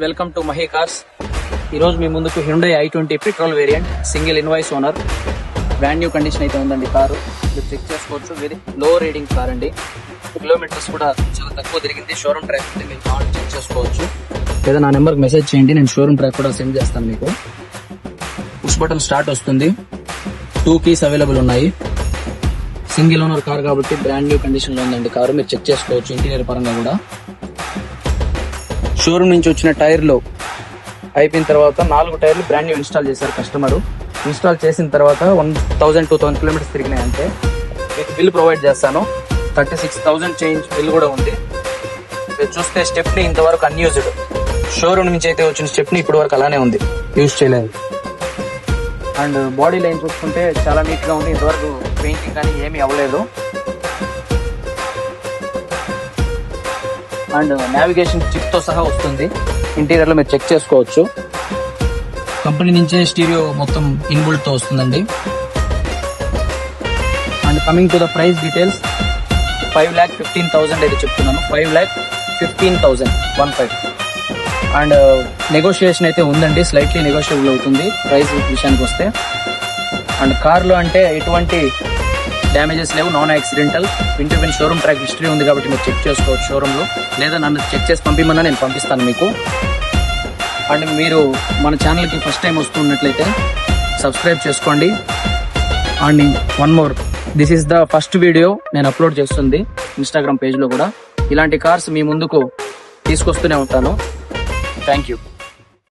Welcome to Mahi cars. ఈరోజు మీ ముందుకు Hyundai i20 petrol variant single invoice owner brand new condition అయితే ఉందండి. Car మీరు చెక్ చేసుకోవచ్చు. వెరీ లో రీడింగ్ కార్ అండి. కిలోమీటర్స్ కూడా చాలా తక్కువ తిరిగింది. షోరూమ్ ట్రాక్ అయితే మీరు కావాలి చెక్ చేసుకోవచ్చు, లేదా నా నెంబర్కి మెసేజ్ చేయండి, నేను షోరూమ్ ట్రాక్ కూడా సెండ్ చేస్తాను మీకు. పుష్ బటన్ స్టార్ట్ వస్తుంది. 2 keys అవైలబుల్ ఉన్నాయి. సింగిల్ ఓనర్ కార్ కాబట్టి బ్రాండ్ న్యూ కండిషన్ లో ఉందండి కారు. మీరు చెక్ చేసుకోవచ్చు ఇంటీరియర్ పరంగా కూడా. షోరూమ్ నుంచి వచ్చిన టైర్లు అయిపోయిన తర్వాత 4 టైర్లు బ్రాండ్ న్యూ ఇన్స్టాల్ చేశారు కస్టమర్. ఇన్స్టాల్ చేసిన తర్వాత 1000-2000 కిలోమీటర్స్ తిరిగినాయి అంటే మీకు బిల్ ప్రొవైడ్ చేస్తాను. 36,000 చేంజ్ బిల్ కూడా ఉంది. మీరు చూస్తే స్టెప్ని ఇంతవరకు అన్యూజ్డ్. షోరూమ్ నుంచి అయితే వచ్చిన స్టెప్ని ఇప్పటి వరకు అలానే ఉంది, యూజ్ చేయలేదు. అండ్ బాడీ లైన్ చూసుకుంటే చాలా నీట్గా ఉంది. ఇంతవరకు పెయింటింగ్ కానీ ఏమీ అవ్వలేదు. అండ్ నావిగేషన్ చిప్ తో సహా వస్తుంది. ఇంటీరియర్ లో మీరు చెక్ చేసుకోవచ్చు. కంపెనీ నుంచే స్టీరియో మొత్తం ఇన్బుల్ట్ తో వస్తుందండి. And coming to the price details, 5,15,000 అయితే చెప్తున్నాను. 5,15,000 అండ్ నెగోషియేషన్ అయితే ఉందండి, స్లైట్లీ నెగోషియబుల్ అవుతుంది ప్రైస్ విషయానికి వస్తే. అండ్ కార్లో అంటే ఎటువంటి డ్యామేజెస్ లేవు, non accidental. Win showroom track history ఉంది కాబట్టి మీరు చెక్ చేసుకోవచ్చు షోరూంలో, లేదా నన్ను చెక్ చేసి పంపిమన్నా నేను పంపిస్తాను మీకు. అండ్ మీరు మన ఛానల్కి ఫస్ట్ టైం వస్తున్నట్లయితే సబ్స్క్రైబ్ చేసుకోండి. And one more, this is the first video నేను అప్లోడ్ చేస్తుంది ఇన్స్టాగ్రామ్ పేజ్లో కూడా. ఇలాంటి కార్స్ మీ ముందుకు తీసుకొస్తూనే ఉంటాను. Thank you.